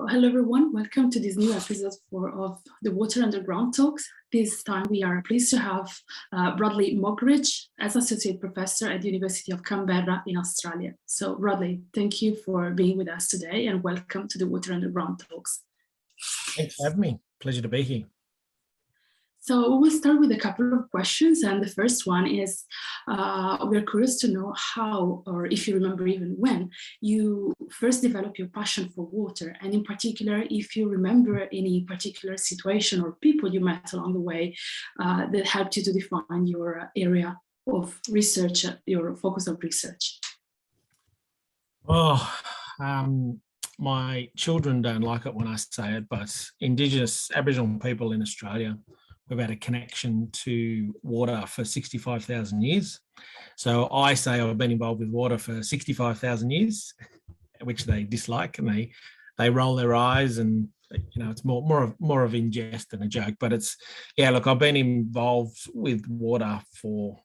Hello everyone, welcome to this new episode of the Water Underground Talks. This time we are pleased to have Bradley Moggridge as Associate Professor at the University of Canberra in Australia. So Bradley, thank you for being with us today and welcome to the Water Underground Talks. Thanks for having me. Pleasure to be here. So we will start with a couple of questions, and the first one is, we're curious to know how, or if you remember even when, you first developed your passion for water, and in particular, if you remember any particular situation or people you met along the way that helped you to define your area of research, your focus of research. My children don't like it when I say it, but Indigenous Aboriginal people in Australia, we've had a connection to water for 65,000 years. So I say I've been involved with water for 65,000 years, which they dislike, and they roll their eyes, and it's more of in jest than a joke. But look, I've been involved with water for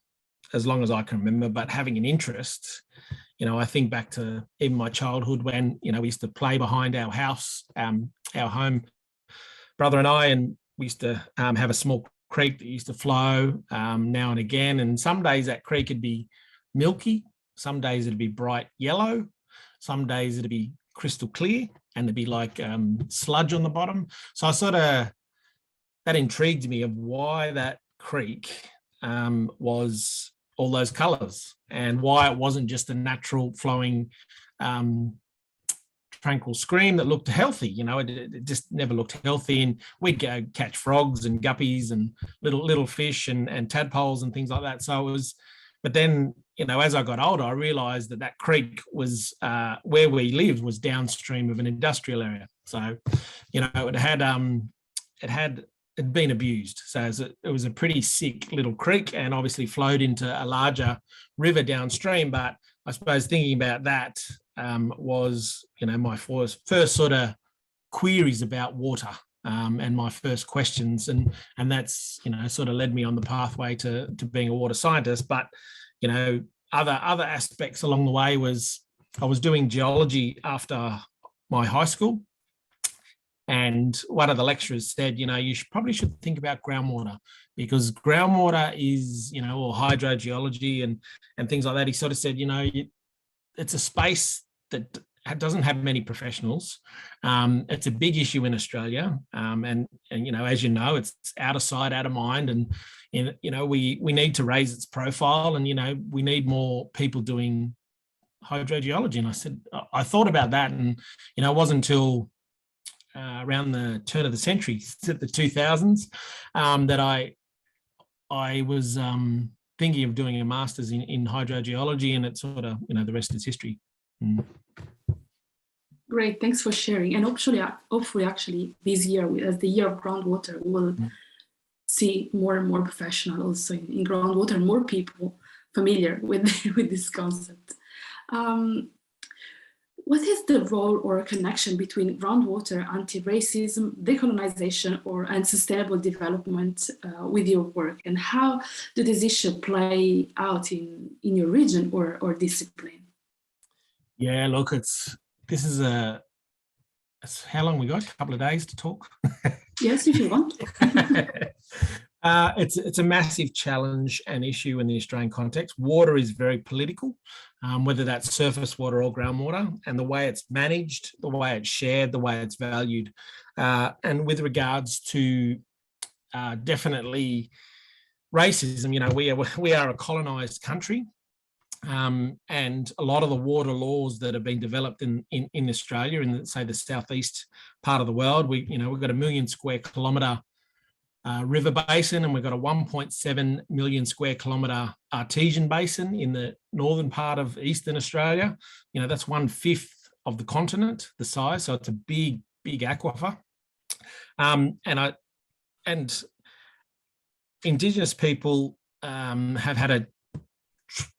as long as I can remember, but having an interest, I think back to even my childhood when, we used to play behind our house, our home, brother and I, and we used to have a small creek that used to flow now and again. And some days that creek would be milky, some days it'd be bright yellow, some days it'd be crystal clear, and there'd be like sludge on the bottom. So that intrigued me of why that creek was all those colours, and why it wasn't just a natural flowing tranquil stream that looked healthy. It just never looked healthy. And we'd go catch frogs and guppies and little fish and tadpoles and things like that. So it was, but then, as I got older, I realised that creek was where we lived was downstream of an industrial area. So, it'd been abused. So it was a pretty sick little creek, and obviously flowed into a larger river downstream. But I suppose thinking about that was, my first sort of queries about water and my first questions. And that's, sort of led me on the pathway to being a water scientist. But, other aspects along the way was I was doing geology after my high school. And one of the lecturers said, you probably should think about groundwater, because groundwater is, or hydrogeology and things like that. He sort of said, it's a space that doesn't have many professionals. It's a big issue in Australia. And as it's out of sight, out of mind. And, we need to raise its profile, and, we need more people doing hydrogeology. And I said, I thought about that. And, it wasn't until around the turn of the century, the 2000s, that I was thinking of doing a master's in hydrogeology, and it's sort of, the rest is history. Great, thanks for sharing. And hopefully actually this year, as the year of groundwater, we will see more and more professionals also in groundwater, and more people familiar with this concept. What is the role or connection between groundwater, anti-racism, decolonization, and sustainable development with your work? And how do these issues play out in your region or discipline? Yeah, look, it's how long we got? A couple of days to talk? Yes, if you want. It's a massive challenge and issue in the Australian context. Water is very political, whether that's surface water or groundwater, and the way it's managed, the way it's shared, the way it's valued. And with regards to definitely racism, we are a colonised country, and a lot of the water laws that have been developed in Australia, in say the southeast part of the world, we've got 1 million square kilometre river basin, and we've got a 1.7 million square kilometre artesian basin in the northern part of eastern Australia. That's 1/5 of the continent, the size, so it's a big aquifer. And Indigenous people have had a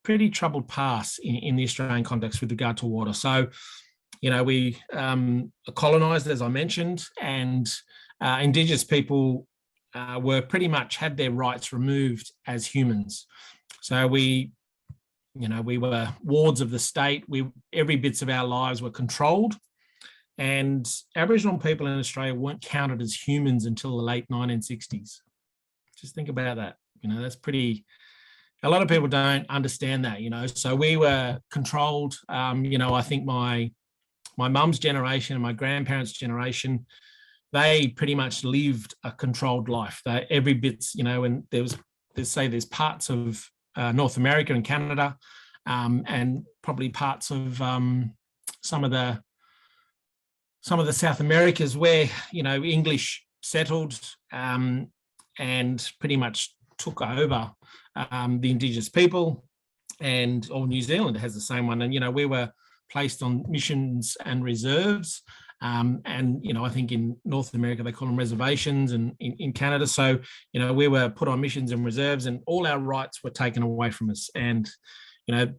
pretty troubled past in the Australian context with regard to water. So, we are colonised, as I mentioned, and Indigenous people were pretty much had their rights removed as humans. So we were wards of the state. Every bits of our lives were controlled. And Aboriginal people in Australia weren't counted as humans until the late 1960s. Just think about that. That's pretty, a lot of people don't understand that, So we were controlled. I think my mum's generation and my grandparents' generation, they pretty much lived a controlled life. Every bit's, and there's parts of North America and Canada, and probably parts of some of the South Americas where English settled, and pretty much took over the Indigenous people, and New Zealand has the same one. And we were placed on missions and reserves, and I think in North America they call them reservations, and in Canada. So we were put on missions and reserves, and all our rights were taken away from us. And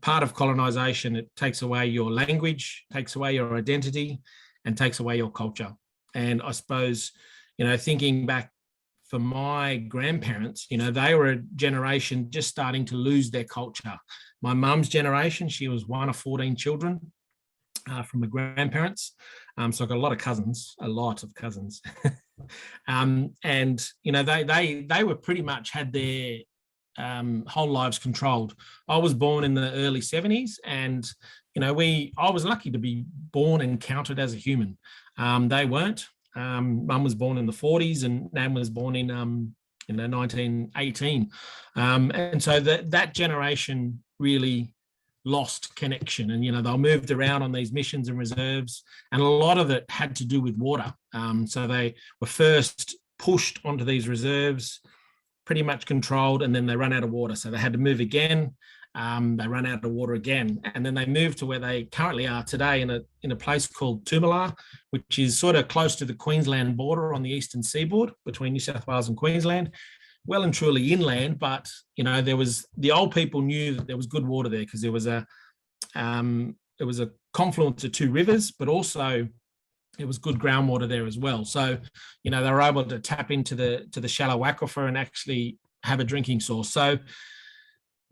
part of colonization, it takes away your language, takes away your identity, and takes away your culture. And I suppose thinking back for my grandparents, they were a generation just starting to lose their culture. My mum's generation, she was one of 14 children from my grandparents. So I've got a lot of cousins. And they were pretty much had their whole lives controlled. I was born in the early 70s, and I was lucky to be born and counted as a human. They weren't. Mum was born in the 40s, and Nan was born in 1918, and so that generation really lost connection. And they moved around on these missions and reserves, and a lot of it had to do with water. So they were first pushed onto these reserves, pretty much controlled, and then they ran out of water, so they had to move again. They ran out of water again, and then they moved to where they currently are today in a place called Toomala, which is sort of close to the Queensland border on the eastern seaboard between New South Wales and Queensland, well and truly inland. But there was, the old people knew that there was good water there because there was a confluence of two rivers, but also it was good groundwater there as well. So they were able to tap into the shallow aquifer and actually have a drinking source. So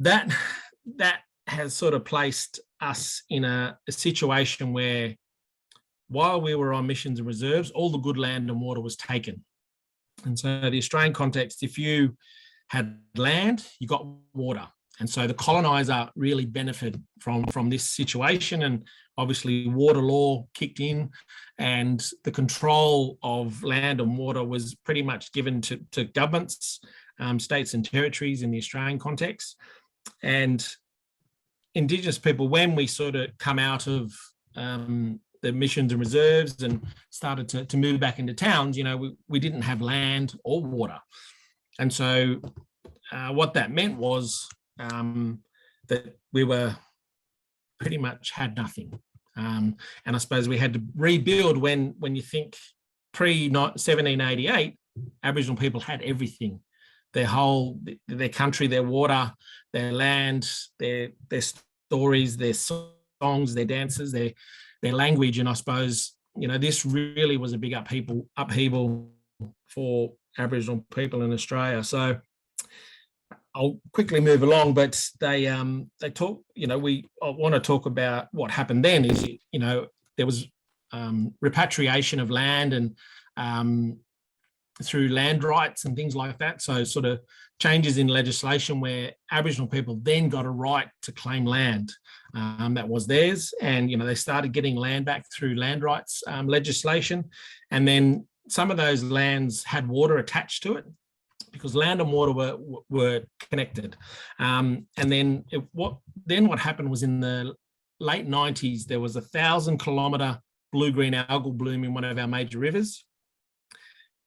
that has sort of placed us in a situation where, while we were on missions and reserves, all the good land and water was taken. And so the Australian context, if you had land, you got water. And so the colonizer really benefited from this situation. And obviously water law kicked in, and the control of land and water was pretty much given to governments, states and territories in the Australian context. And Indigenous people, when we sort of come out of the missions and reserves and started to move back into towns, we didn't have land or water. And so what that meant was that we were pretty much had nothing. And I suppose we had to rebuild when you think pre-1788, Aboriginal people had everything. Their country, their water, their land, their stories, their songs, their dances, their language. And I suppose, this really was a big upheaval for Aboriginal people in Australia. So I'll quickly move along, but they talk, I want to talk about what happened then is, there was repatriation of land and through land rights and things like that. So sort of changes in legislation where Aboriginal people then got a right to claim land that was theirs. And, they started getting land back through land rights legislation. And then some of those lands had water attached to it, because land and water were connected. And then what happened was, in the late 90s, there was 1,000-kilometre blue-green algal bloom in one of our major rivers.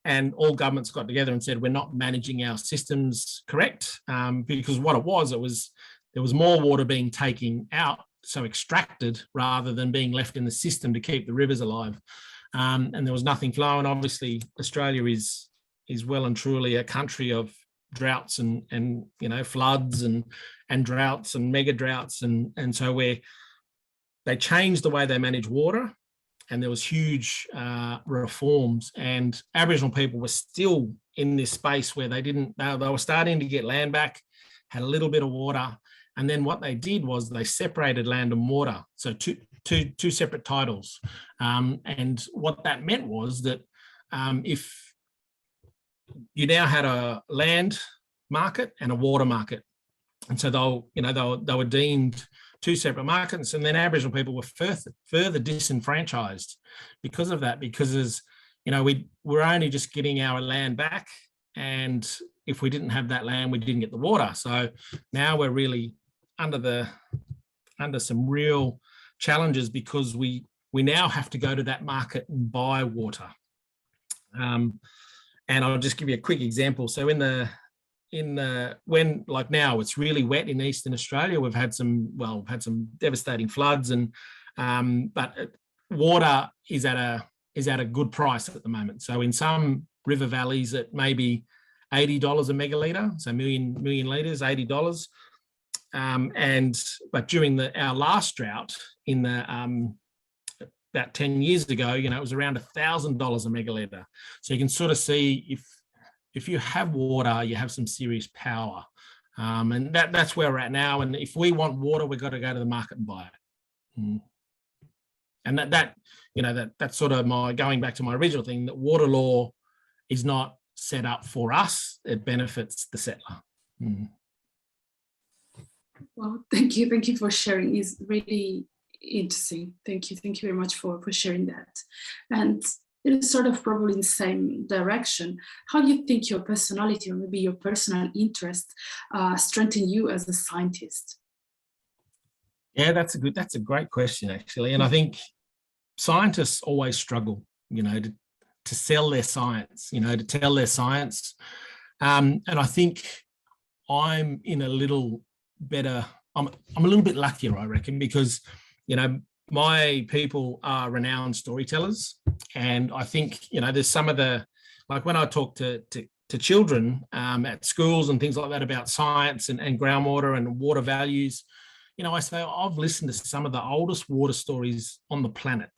And all governments got together and said, we're not managing our systems correct, because what it was there was more water being taken out, so extracted, rather than being left in the system to keep the rivers alive. And there was nothing flowing. Obviously, Australia is well and truly a country of droughts and floods and droughts and mega droughts. And so they changed the way they manage water, and there was huge reforms, and Aboriginal people were still in this space where they were starting to get land back, had a little bit of water. And then what they did was they separated land and water. So two separate titles. And what that meant was that if you now had a land market and a water market, and so they were deemed two separate markets, and then Aboriginal people were further disenfranchised because of that, because we're only just getting our land back, and if we didn't have that land, we didn't get the water. So now we're really under some real challenges, because we now have to go to that market and buy water. And I'll just give you a quick example. So when like now it's really wet in Eastern Australia, we've had some devastating floods, and but water is at a good price at the moment. So in some river valleys, it may be $80 a megalitre, so million litres, $80. But during our last drought in about 10 years ago, it was around $1,000 a megalitre. So you can sort of see if you have water, you have some serious power. And that's where we're at now. And if we want water, we've got to go to the market and buy it. And that's sort of going back to my original thing, that water law is not set up for us. It benefits the settler. Well, thank you for sharing. It's really interesting. Thank you very much for sharing that. And it is sort of probably in the same direction. How do you think your personality, or maybe your personal interest, strengthen you as a scientist? Yeah, that's a great question, actually. And I think scientists always struggle, to sell their science, to tell their science. And I think I'm in a little better, I'm a little bit luckier, I reckon, because, my people are renowned storytellers. And I think, there's some of like when I talk to children at schools and things like that about science and groundwater and water values, I say, I've listened to some of the oldest water stories on the planet,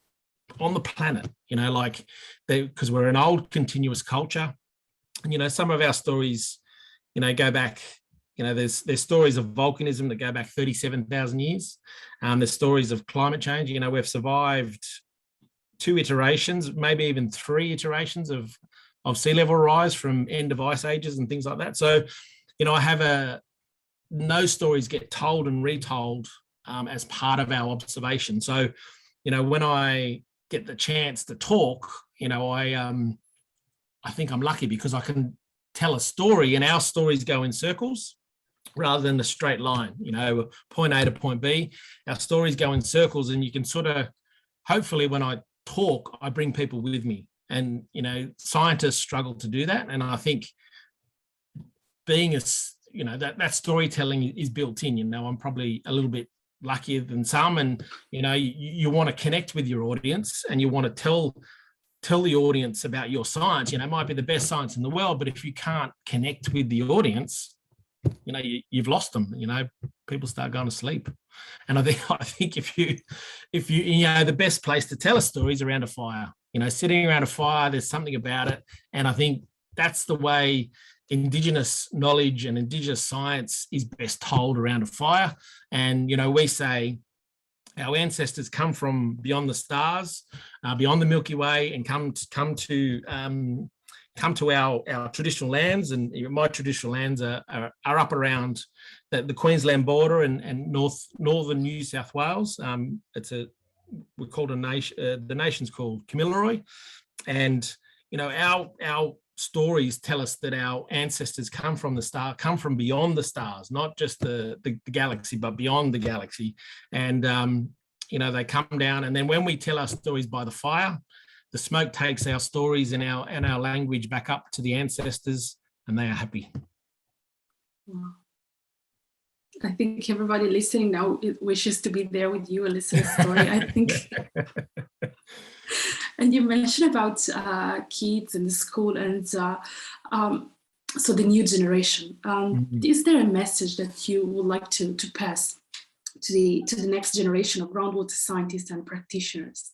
because we're an old continuous culture. And, some of our stories, go back, there's stories of volcanism that go back 37,000 years. There's stories of climate change. We've survived 2 iterations, maybe even 3 iterations of sea level rise from end of ice ages and things like that. So, I have no stories get told and retold as part of our observation. So, when I get the chance to talk, I think I'm lucky, because I can tell a story, and our stories go in circles rather than a straight line, point A to point B. Our stories go in circles, and you can sort of, hopefully when I talk, I bring people with me. And, scientists struggle to do that. And I think being that storytelling is built in. I'm probably a little bit luckier than some, and you want to connect with your audience, and you want to tell the audience about your science. It might be the best science in the world, but if you can't connect with the audience, you've lost them. People start going to sleep. And I think if you the best place to tell a story is around a fire. Sitting around a fire, there's something about it. And I think that's the way Indigenous knowledge and Indigenous science is best told, around a fire. And, we say our ancestors come from beyond the stars, beyond the Milky Way, and come to our traditional lands. And my traditional lands are up around the Queensland border and northern New South Wales. We're called a nation. The nation's called Kamilaroi, and our stories tell us that our ancestors come from beyond the stars, not just the galaxy, but beyond the galaxy. And they come down, and then when we tell our stories by the fire, the smoke takes our stories and our language back up to the ancestors, and they are happy. Wow. I think everybody listening now wishes to be there with you and listen to the story, I think. And you mentioned about kids in the school and so the new generation. Is there a message that you would like to pass to the next generation of groundwater scientists and practitioners?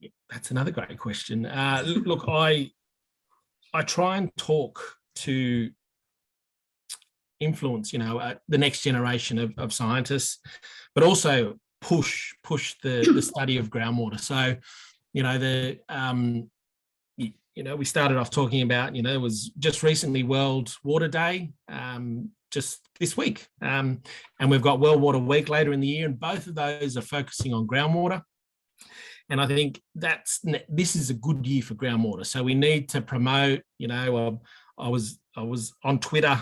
Yeah, that's another great question. Look, I try and talk to influence, the next generation of scientists, but also push the study of groundwater. So, we started off talking about, it was just recently World Water Day, just this week. And we've got World Water Week later in the year, and both of those are focusing on groundwater. And I think this is a good year for groundwater. So we need to promote, I was on Twitter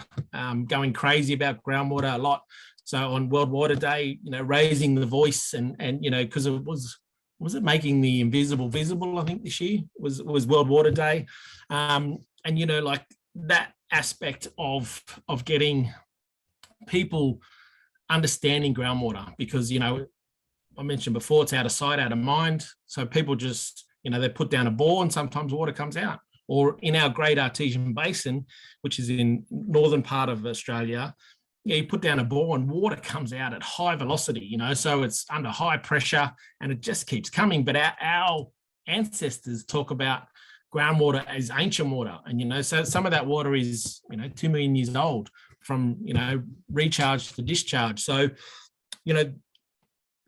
going crazy about groundwater a lot. So on World Water Day, raising the voice and because it was it making the invisible visible, I think this year was World Water Day. And, like that aspect of getting people understanding groundwater, because, I mentioned before, it's out of sight, out of mind. So people just, they put down a bore and sometimes water comes out. Or in our Great Artesian Basin, which is in northern part of Australia, you put down a bore and water comes out at high velocity, so it's under high pressure and it just keeps coming. But our ancestors talk about groundwater as ancient water. And, so some of that water is, 2 million years old from, recharge to discharge. So,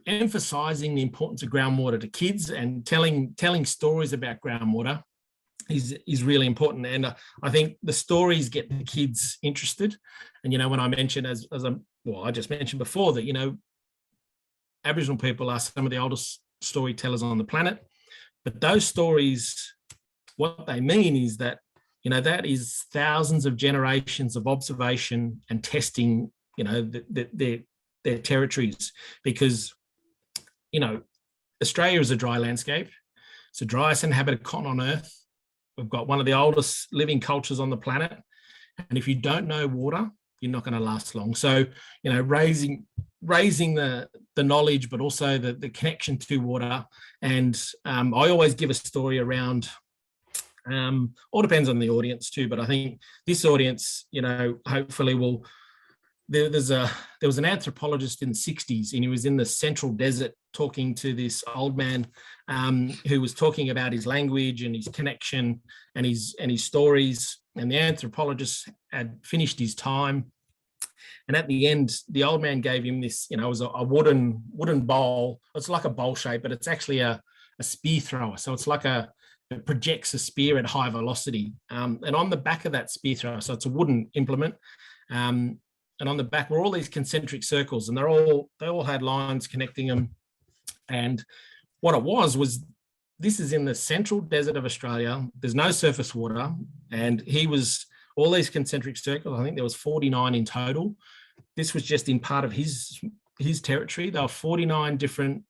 emphasizing the importance of groundwater to kids and telling stories about groundwater is really important. And I think the stories get the kids interested. And, when I mentioned, I just mentioned before that, Aboriginal people are some of the oldest storytellers on the planet. But those stories, what they mean is that, that is thousands of generations of observation and testing, their territories. Because, Australia is a dry landscape. It's the driest inhabited continent on Earth. We've got one of the oldest living cultures on the planet. And if you don't know water, you're not going to last long. So, raising the knowledge, but also the connection to water. And I always give a story around, all depends on the audience too, but I think this audience, hopefully will. There was an anthropologist in the 60s, and he was in the central desert talking to this old man who was talking about his language and his connection and his stories. And the anthropologist had finished his time. And at the end, the old man gave him this, it was a wooden bowl. It's like a bowl shape, but it's actually a spear thrower. So it's like it projects a spear at high velocity. And on the back of that spear thrower, so it's a wooden implement, and on the back were all these concentric circles, and they all had lines connecting them. And what it was this is in the central desert of Australia. There's no surface water, and all these concentric circles. I think there was 49 in total. This was just in part of his territory. There were 49 different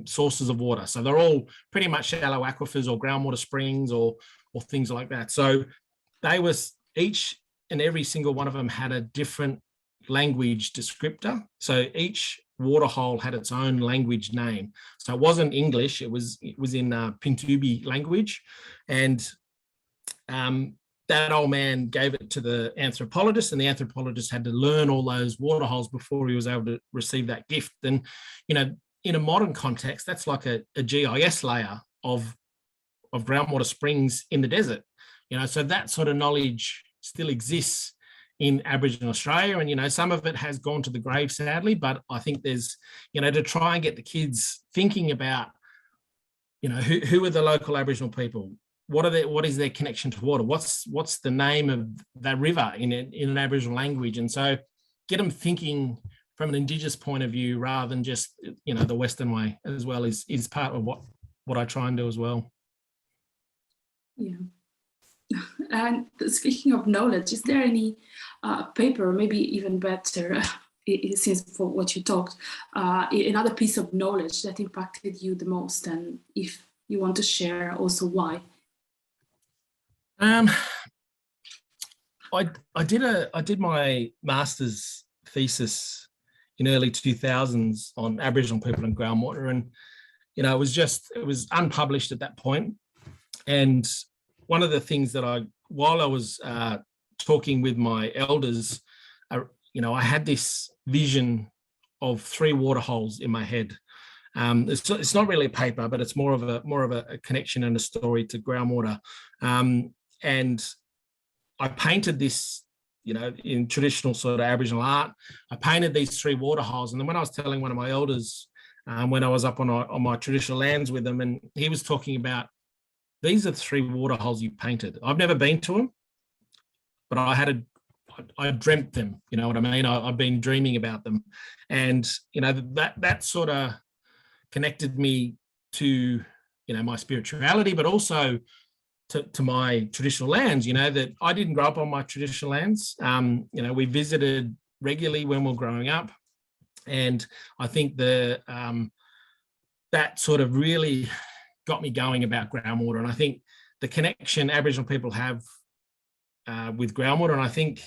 sources of water. So they're all pretty much shallow aquifers or groundwater springs or things like that. So they was each and every single one of them had a different language descriptor. So each water hole had its own language name. So it wasn't English, it was in Pintubi language. And that old man gave it to the anthropologist, and the anthropologist had to learn all those water holes before he was able to receive that gift. And, in a modern context, that's like a GIS layer of groundwater springs in the desert. So that sort of knowledge still exists in Aboriginal Australia, and some of it has gone to the grave, sadly. But I think there's, to try and get the kids thinking about, who are the local Aboriginal people, what is their connection to water, what's the name of that river in an Aboriginal language, and so get them thinking from an Indigenous point of view rather than just the Western way as well is part of what I try and do as well. Yeah. And speaking of knowledge, is there any paper, or maybe even better, since for what you talked, another piece of knowledge that impacted you the most, and if you want to share, also why? I did my master's thesis in early 2000s on Aboriginal people and groundwater, and it was unpublished at that point. And one of the things that while I was talking with my elders, I had this vision of 3 water holes in my head. It's not really a paper, but it's more of a connection and a story to groundwater. And I painted this in traditional sort of Aboriginal art. I painted these 3 water holes. And then when I was telling one of my elders, when I was up on my traditional lands with them, and he was talking about, these are the 3 water holes you painted. I've never been to them, but I dreamt them, you know what I mean? I've been dreaming about them. And, that sort of connected me to, my spirituality, but also to my traditional lands, that I didn't grow up on my traditional lands. We visited regularly when we were growing up. And I think that sort of really got me going about groundwater. And I think the connection Aboriginal people have with groundwater, and I think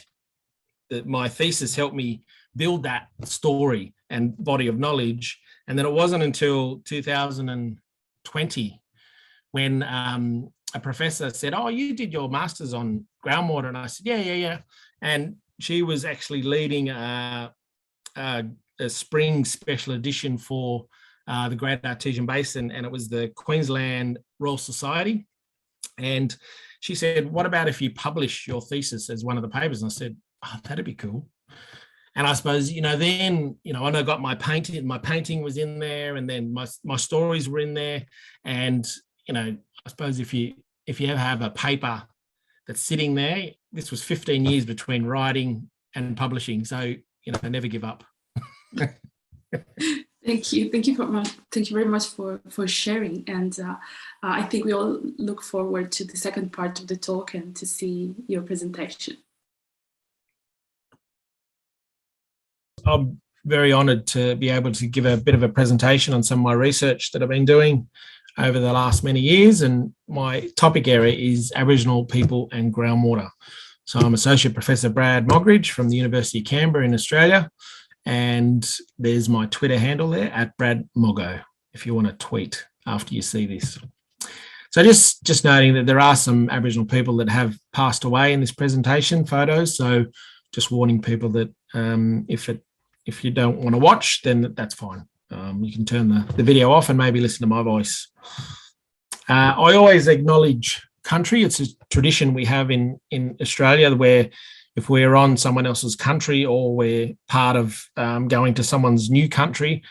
that my thesis helped me build that story and body of knowledge. And then it wasn't until 2020 when a professor said, "Oh, you did your master's on groundwater." And I said, yeah. And she was actually leading a spring special edition for the Great Artesian Basin, and it was the Queensland Royal Society. And she said, "What about if you publish your thesis as one of the papers?" And I said, "Oh, that'd be cool." And I suppose, then, when I got my painting was in there, and then my stories were in there. And, I suppose if you ever have a paper that's sitting there, this was 15 years between writing and publishing. So, never give up. Thank you. Thank you very much for sharing. And I think we all look forward to the second part of the talk and to see your presentation. I'm very honoured to be able to give a bit of a presentation on some of my research that I've been doing over the last many years. And my topic area is Aboriginal people and groundwater. So I'm Associate Professor Brad Moggridge from the University of Canberra in Australia. And there's my Twitter handle there, @BradMoggo, if you want to tweet after you see this. So just noting that there are some Aboriginal people that have passed away in this presentation, photos. So just warning people that if you don't want to watch, then that's fine. You can turn the video off and maybe listen to my voice. I always acknowledge country. It's a tradition we have in Australia, where if we're on someone else's country or we're part of going to someone's new country.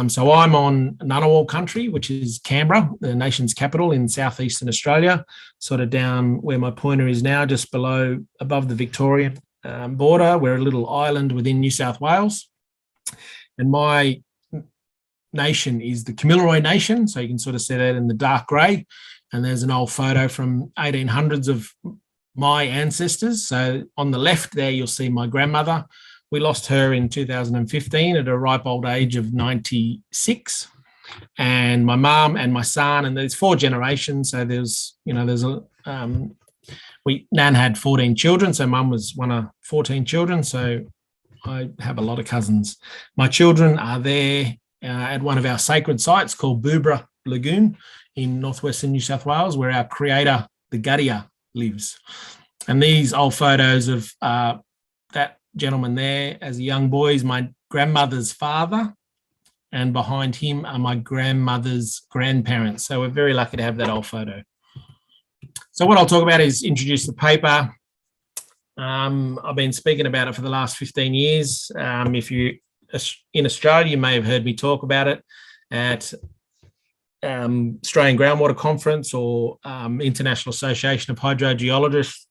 So I'm on Ngunnawal country, which is Canberra, the nation's capital in southeastern Australia, sort of down where my pointer is now, just above the Victorian border. We're a little island within New South Wales. And my nation is the Kamilaroi Nation. So you can sort of see that in the dark grey. And there's an old photo from 1800s of my ancestors. So on the left there, you'll see my grandmother. We lost her in 2015 at a ripe old age of 96. And my mum and my son, and there's 4 generations. So Nan had 14 children. So mum was one of 14 children. So I have a lot of cousins. My children are there at one of our sacred sites called Boobra Lagoon in northwestern New South Wales, where our creator, the Gadiya, lives. And these old photos of that gentleman there as a young boy is my grandmother's father, and behind him are my grandmother's grandparents. So we're very lucky to have that old photo. So what I'll talk about is introduce the paper. I've been speaking about it for the last 15 years. If you're in Australia, you may have heard me talk about it at Australian Groundwater Conference or International Association of Hydrogeologists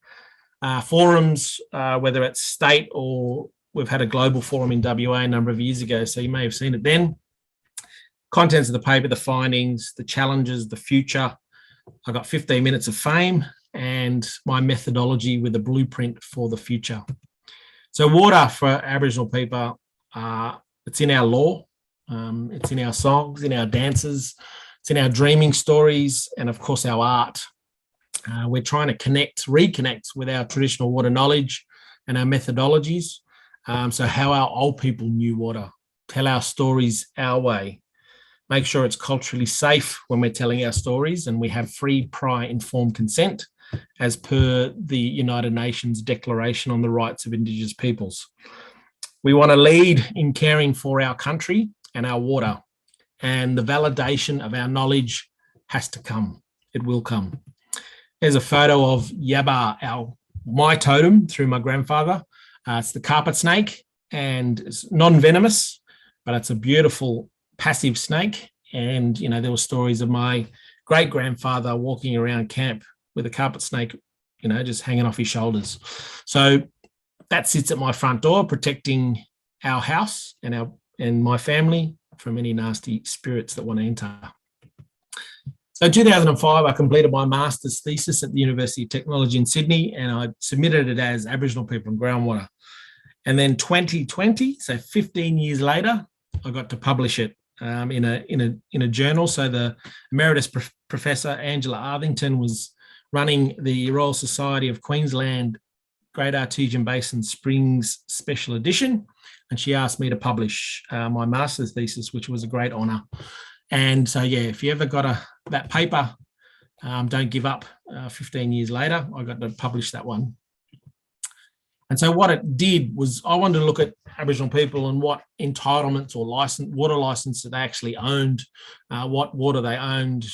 forums, whether it's state or we've had a global forum in WA a number of years ago. So you may have seen it then. Contents of the paper, the findings, the challenges, the future. I got 15 minutes of fame and my methodology with a blueprint for the future. So water for Aboriginal people, it's in our law, it's in our songs, in our dances, it's in our dreaming stories, and of course our art. We're trying to reconnect with our traditional water knowledge and our methodologies. So how our old people knew water, tell our stories our way, make sure it's culturally safe when we're telling our stories, and we have free, prior, informed consent as per the United Nations Declaration on the Rights of Indigenous Peoples. We want to lead in caring for our country and our water, and the validation of our knowledge has to come. It will come. There's a photo of Yaba, my totem through my grandfather. It's the carpet snake, and it's non-venomous, but it's a beautiful passive snake. And, there were stories of my great-grandfather walking around camp with a carpet snake, just hanging off his shoulders. So that sits at my front door, protecting our house and my family from any nasty spirits that want to enter. So in 2005, I completed my master's thesis at the University of Technology in Sydney, and I submitted it as Aboriginal People and Groundwater. And then 2020, so 15 years later, I got to publish it in a journal. So the Emeritus Professor Angela Arthington was running the Royal Society of Queensland Great Artesian Basin Springs Special Edition, and she asked me to publish my master's thesis, which was a great honour. And so, if you ever got that paper, don't give up. 15 years later, I got to publish that one. And so what it did was I wanted to look at Aboriginal people and what entitlements or water licenses they actually owned, what water they owned.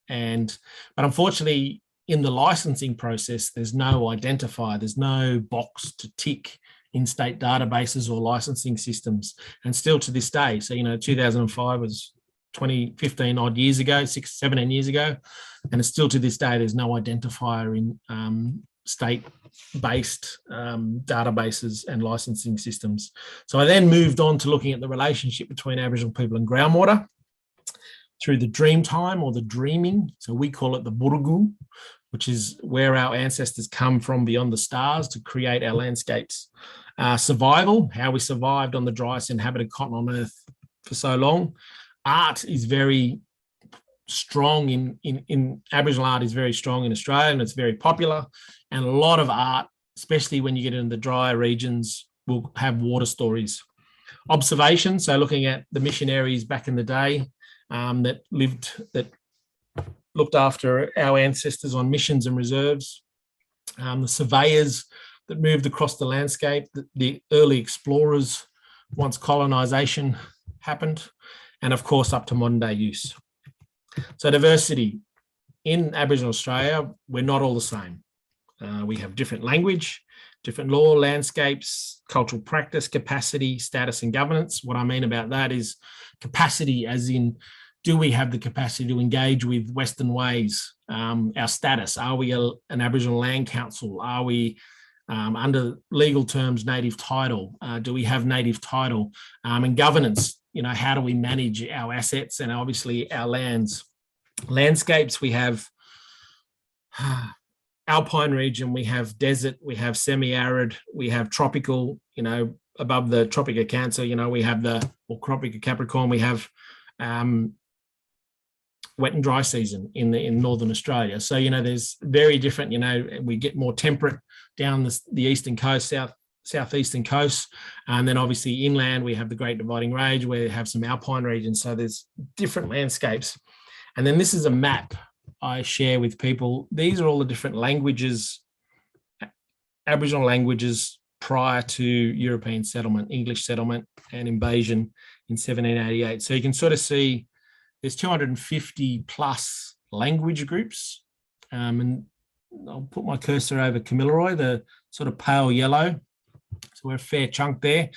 But unfortunately, in the licensing process, there's no identifier, there's no box to tick in state databases or licensing systems. And still to this day, so, 2005 was 15 odd years ago, 17 years ago. And it's still to this day, there's no identifier in state-based databases and licensing systems. So I then moved on to looking at the relationship between Aboriginal people and groundwater through the dream time or the dreaming. So we call it the Burugu, which is where our ancestors come from beyond the stars to create our landscapes. Survival, how we survived on the driest inhabited continent on Earth for so long. Art is very strong in Aboriginal art is very strong in Australia, and it's very popular. And a lot of art, especially when you get into the drier regions, will have water stories. Observation, so looking at the missionaries back in the day that looked after our ancestors on missions and reserves, the surveyors that moved across the landscape, the early explorers once colonisation happened, and of course up to modern day use. So diversity. In Aboriginal Australia, we're not all the same. We have different language, different law, landscapes, cultural practice, capacity, status and governance. What I mean about that is capacity as in, do we have the capacity to engage with Western ways? Our status, are we an Aboriginal Land Council? Are we under legal terms native title? Do we have native title? And governance, how do we manage our assets and obviously our lands? Landscapes, we have alpine region, we have desert, we have semi-arid, we have tropical, above the Tropic of Cancer, we have Tropic of Capricorn, we have wet and dry season in Northern Australia. So, there's very different, we get more temperate down the eastern coast, southeastern coast. And then obviously inland, we have the Great Dividing Range where we have some alpine regions. So there's different landscapes. And then this is a map I share with people. These are all the different languages, Aboriginal languages prior to European settlement, English settlement and invasion in 1788. So you can sort of see there's 250 plus language groups. And I'll put my cursor over Kamilaroi, the sort of pale yellow. So we're a fair chunk there.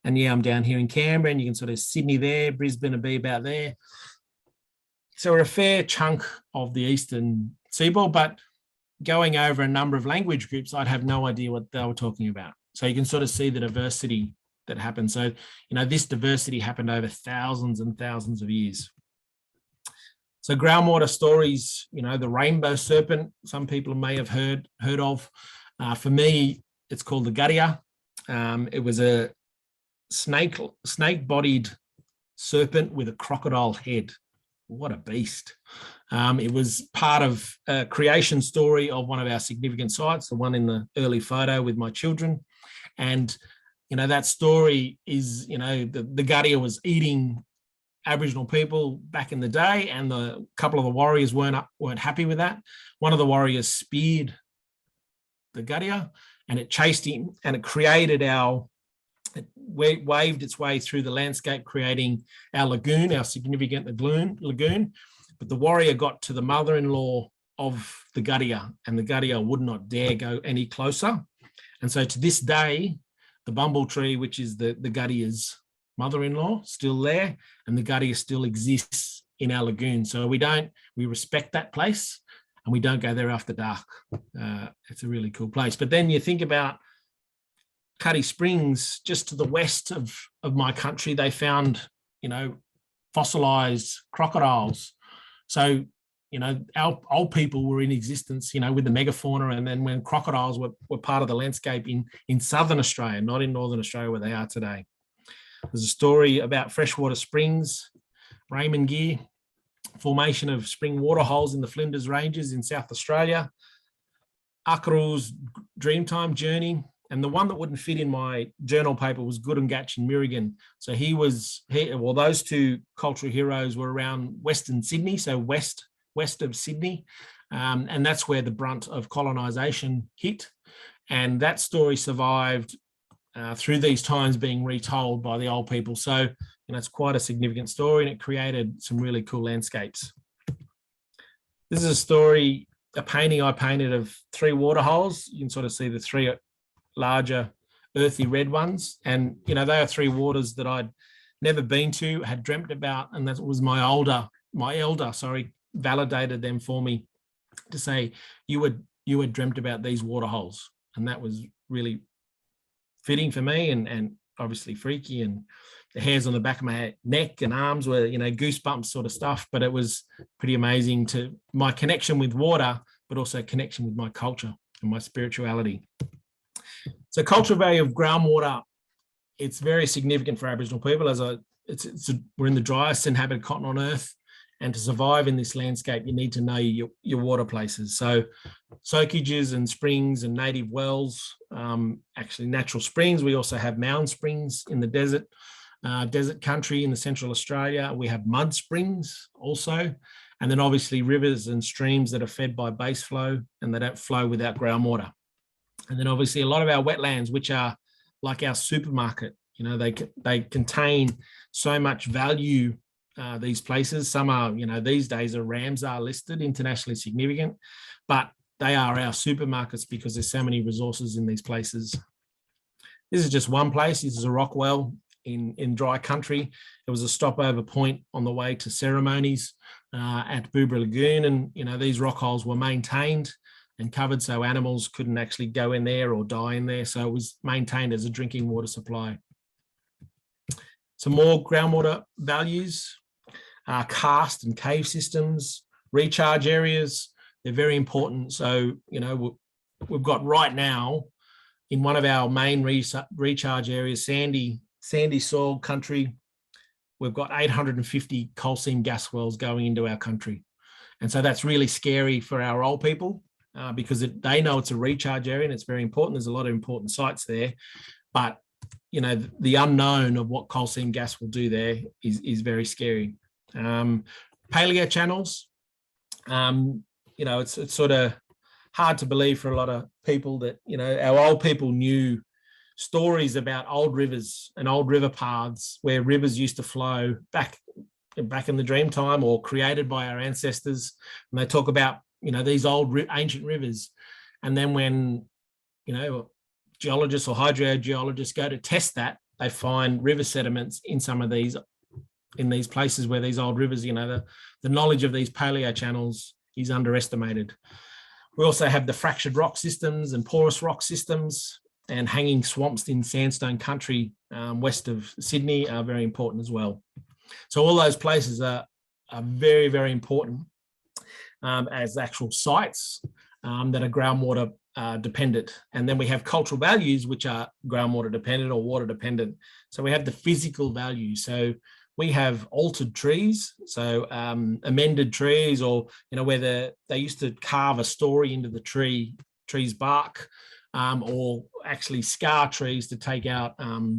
And I'm down here in Canberra, and you can sort of Sydney there, Brisbane would be about there. So we're a fair chunk of the eastern seaboard, but going over a number of language groups, I'd have no idea what they were talking about. So you can sort of see the diversity that happened. So, this diversity happened over thousands and thousands of years. So groundwater stories, the rainbow serpent, some people may have heard of. For me, it's called the Guttia. It was a snake-bodied serpent with a crocodile head. What a beast. It was part of a creation story of one of our significant sites, the one in the early photo with my children. And, that story is, the Guttia was eating Aboriginal people back in the day, and a couple of the warriors weren't happy with that. One of the warriors speared the Guttia and it chased him, and it waved its way through the landscape, creating our lagoon, our significant lagoon. But the warrior got to the mother-in-law of the Guttia, and the Guttia would not dare go any closer. And so to this day, the bumble tree, which is the Gutier's mother-in-law, still there, and the Guttier still exists in our lagoon. So we respect that place, and we don't go there after dark. It's a really cool place. But then you think about Cuddy Springs, just to the west of my country, they found, fossilized crocodiles. So, our old people were in existence, with the megafauna, and then when crocodiles were part of the landscape in southern Australia, not in northern Australia where they are today. There's a story about freshwater springs, Raymond Gear, formation of spring water holes in the Flinders Ranges in South Australia, Akaru's Dreamtime Journey, and the one that wouldn't fit in my journal paper was Goodungatch and Mirigan. So those two cultural heroes were around Western Sydney, so west of Sydney, and that's where the brunt of colonisation hit. And that story survived through these times being retold by the old people. So, it's quite a significant story, and it created some really cool landscapes. This is a painting I painted of 3 water holes. You can sort of see the 3 larger earthy red ones. And, they are 3 waters that I'd never been to, had dreamt about. And that was my elder, validated them for me to say, you had dreamt about these water holes. And that was really fitting for me, and obviously freaky, and the hairs on the back of my neck and arms were, goosebumps sort of stuff. But it was pretty amazing to my connection with water, but also connection with my culture and my spirituality. So cultural value of groundwater, it's very significant for Aboriginal people. We're in the driest inhabited continent on Earth, and to survive in this landscape, you need to know your water places. So soakages and springs and native wells, actually natural springs. We also have mound springs in the desert country in the Central Australia. We have mud springs also. And then obviously rivers and streams that are fed by base flow and they don't flow without groundwater. And then obviously a lot of our wetlands, which are like our supermarket, they contain so much value, these places. Some are, these days are Ramsar listed, internationally significant, but they are our supermarkets because there's so many resources in these places. This is just one place. This is a rock well in dry country. It was a stopover point on the way to ceremonies at Boobra Lagoon. And, these rock holes were maintained and covered so animals couldn't actually go in there or die in there. So it was maintained as a drinking water supply. Some more groundwater values, karst and cave systems, recharge areas, they're very important. So, we've got right now in one of our main recharge areas, sandy soil country, we've got 850 coal seam gas wells going into our country. And so that's really scary for our old people because they know it's a recharge area and it's very important. There's a lot of important sites there, but the unknown of what coal seam gas will do there is very scary. Paleo channels, it's sort of hard to believe for a lot of people that, our old people knew stories about old rivers and old river paths where rivers used to flow back in the dream time or created by our ancestors. And they talk about, these old ancient rivers. And then when, geologists or hydrogeologists go to test that, they find river sediments in some of these, in these places where these old rivers, the knowledge of these paleo channels is underestimated. We also have the fractured rock systems and porous rock systems and hanging swamps in sandstone country west of Sydney are very important as well. So all those places are very, very important as actual sites that are groundwater dependent. And then we have cultural values, which are groundwater dependent or water dependent. So we have the physical value. So we have altered trees, so amended trees, or where they used to carve a story into the tree's bark, or actually scar trees to take out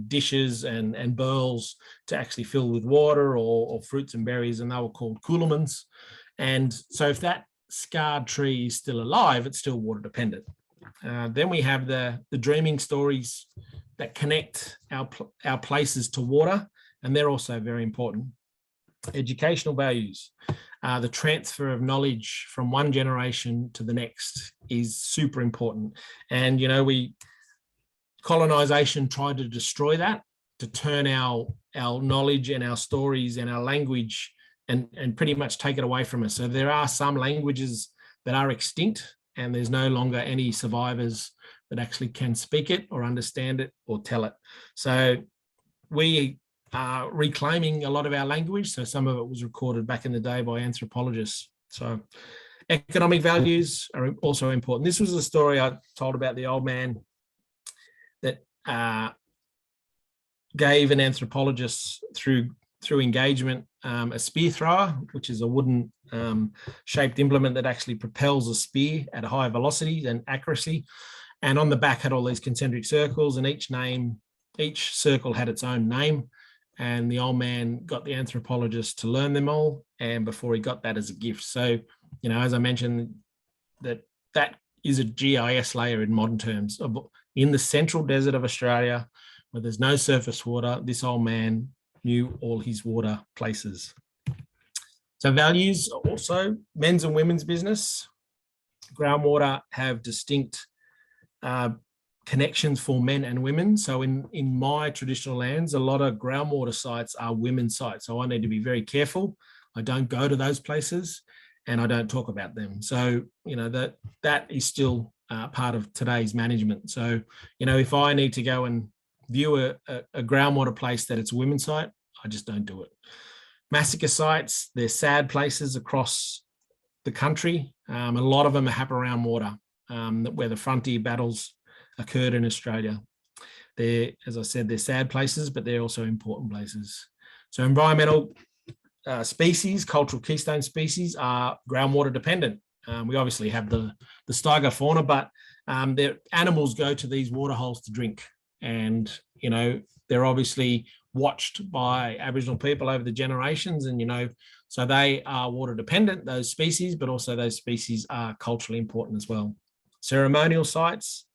dishes and burls to actually fill with water or fruits and berries, and they were called coolamans. And so if that scarred tree is still alive, it's still water dependent. Then we have the dreaming stories that connect our places to water, and they're also very important. Educational values, the transfer of knowledge from one generation to the next is super important. And, Colonization tried to destroy that, to turn our knowledge and our stories and our language and pretty much take it away from us. So there are some languages that are extinct, and there's no longer any survivors that actually can speak it or understand it or tell it. So we are reclaiming a lot of our language. So some of it was recorded back in the day by anthropologists. So economic values are also important. This was the story I told about the old man that gave an anthropologist through engagement a spear thrower, which is a wooden shaped implement that actually propels a spear at a high velocity and accuracy. And on the back had all these concentric circles, and each circle had its own name. And the old man got the anthropologist to learn them all, and before he got that as a gift. So, you know, as I mentioned, that is a GIS layer in modern terms. In the central desert of Australia, where there's no surface water, this old man knew all his water places. So values also, men's and women's business. Groundwater have distinct connections for men and women. So in my traditional lands, a lot of groundwater sites are women's sites. So I need to be very careful. I don't go to those places and I don't talk about them. So, you know, that is still part of today's management. So, you know, if I need to go and view a groundwater place that it's a women's site, I just don't do it. Massacre sites, they're sad places across the country. A lot of them happen around water, where the frontier battles occurred in Australia. They're, as I said, they're sad places, but they're also important places. So environmental species, cultural keystone species, are groundwater dependent. We obviously have the Steiger fauna, but their animals go to these water holes to drink. And, you know, they're obviously watched by Aboriginal people over the generations. And, you know, so they are water dependent, those species, but also those species are culturally important as well. Ceremonial sites,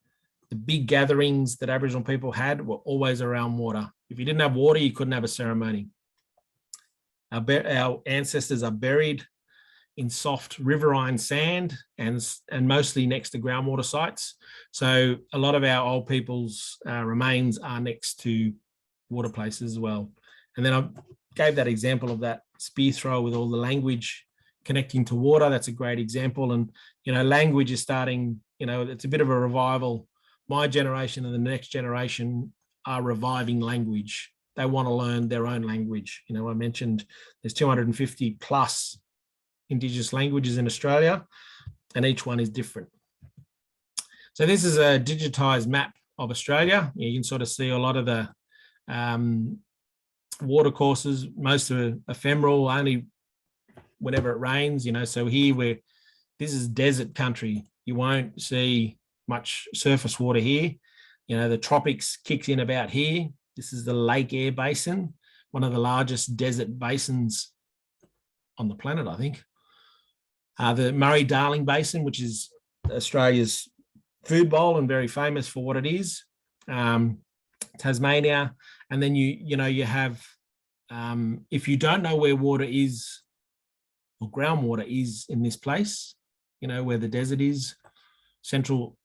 the big gatherings that Aboriginal people had were always around water. If you didn't have water, you couldn't have a ceremony. Our ancestors are buried in soft riverine sand and mostly next to groundwater sites. So a lot of our old people's remains are next to water places as well. And then I gave that example of that spear throw with all the language connecting to water. That's a great example. And, you know, language is starting, you know, it's a bit of a revival. My generation and the next generation are reviving language. They want to learn their own language. You know, I mentioned there's 250 plus Indigenous languages in Australia, and each one is different. So this is a digitized map of Australia. You can sort of see a lot of the water courses. Most are ephemeral, only whenever it rains, you know. So here this is desert country. You won't see much surface water here. You know, the tropics kicks in about here. This is the Lake Eyre Basin, one of the largest desert basins on the planet, I think. The Murray-Darling Basin, which is Australia's food bowl and very famous for what it is. Tasmania, and then you have, if you don't know where water is or groundwater is in this place, you know, where the desert is, central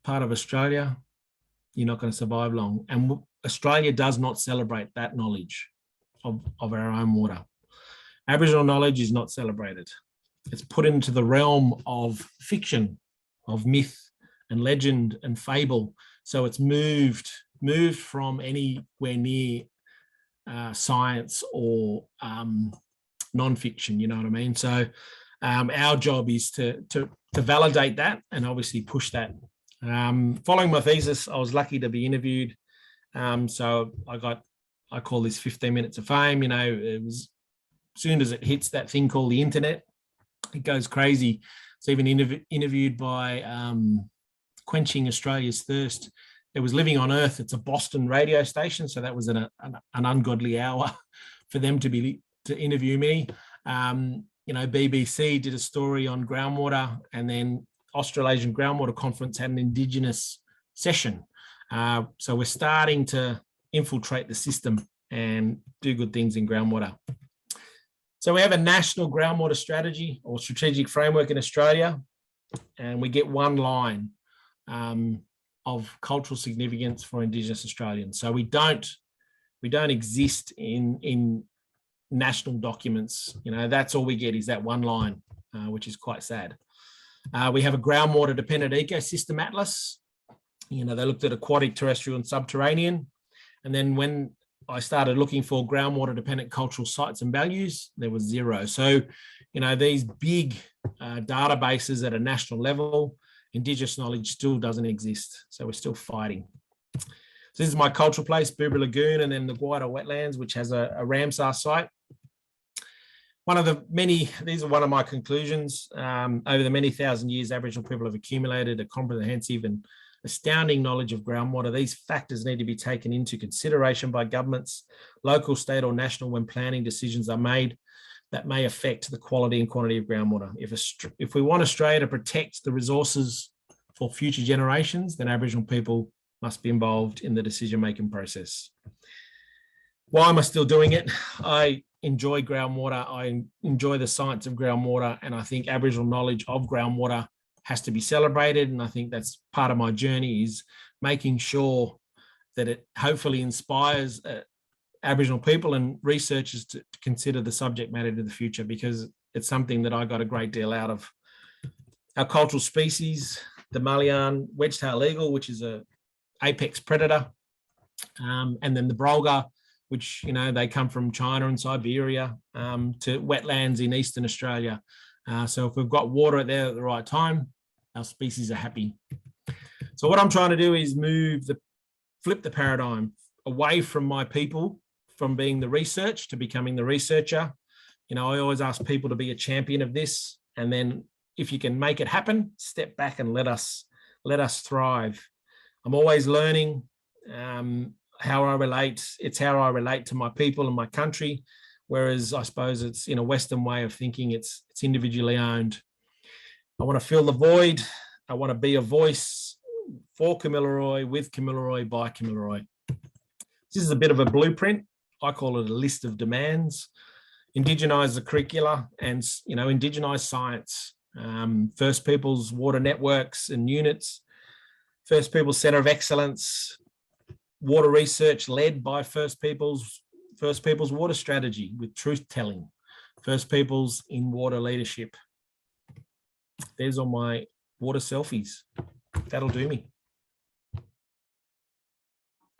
part of Australia, you're not going to survive long. And Australia does not celebrate that knowledge of our own water. Aboriginal knowledge is not celebrated. It's put into the realm of fiction, of myth and legend and fable. So it's moved from anywhere near science or non-fiction, you know what I mean? So our job is to validate that and obviously push that. Following my thesis, I was lucky to be interviewed. So I call this 15 minutes of fame. You know, it was, as soon as it hits that thing called the internet, it goes crazy. It's even interviewed by Quenching Australia's Thirst. It was Living on Earth. It's a Boston radio station, so that was an ungodly hour for them to interview me. You know, BBC did a story on groundwater, and then Australasian Groundwater Conference had an Indigenous session. So we're starting to infiltrate the system and do good things in groundwater. So we have a national groundwater strategy or strategic framework in Australia, and we get one line. of cultural significance for Indigenous Australians. So we don't exist in national documents. You know, that's all we get is that one line, which is quite sad. We have a groundwater dependent ecosystem atlas. You know, they looked at aquatic, terrestrial and subterranean. And then when I started looking for groundwater dependent cultural sites and values, there was zero. So, you know, these big databases at a national level, Indigenous knowledge still doesn't exist. So we're still fighting. So this is my cultural place, Boobra Lagoon, and then the Guida wetlands, which has a Ramsar site. These are one of my conclusions. Over the many thousand years, Aboriginal people have accumulated a comprehensive and astounding knowledge of groundwater. These factors need to be taken into consideration by governments, local, state or national, when planning decisions are made that may affect the quality and quantity of groundwater. If we want Australia to protect the resources for future generations, then Aboriginal people must be involved in the decision-making process. Why am I still doing it? I enjoy groundwater. I enjoy the science of groundwater, and I think Aboriginal knowledge of groundwater has to be celebrated. And I think that's part of my journey, is making sure that it hopefully inspires Aboriginal people and researchers to consider the subject matter to the future, because it's something that I got a great deal out of. Our cultural species, the Malian wedge-tailed eagle, which is a apex predator, and then the brolga, which, you know, they come from China and Siberia to wetlands in Eastern Australia. So if we've got water there at the right time, our species are happy. So what I'm trying to do is flip the paradigm away from my people, from being the research to becoming the researcher. You know, I always ask people to be a champion of this. And then if you can make it happen, step back and let us thrive. I'm always learning how I relate. It's how I relate to my people and my country. Whereas I suppose it's in a Western way of thinking, it's individually owned. I want to fill the void. I want to be a voice for Kamilaroi, with Kamilaroi, by Kamilaroi. This is a bit of a blueprint. I call it a list of demands. Indigenize the curricula and, you know, indigenize science. First Peoples water networks and units. First Peoples Centre of Excellence, water research led by First Peoples water strategy with truth telling, First Peoples in water leadership. There's all my water selfies. That'll do me.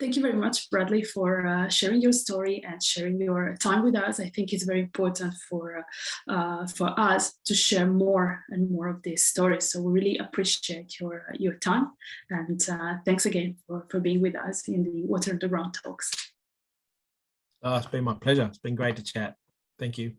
Thank you very much, Bradley, for sharing your story and sharing your time with us. I think it's very important for us to share more and more of these stories. So we really appreciate your time, and thanks again for being with us in the Water Underground Talks. Oh, it's been my pleasure. It's been great to chat. Thank you.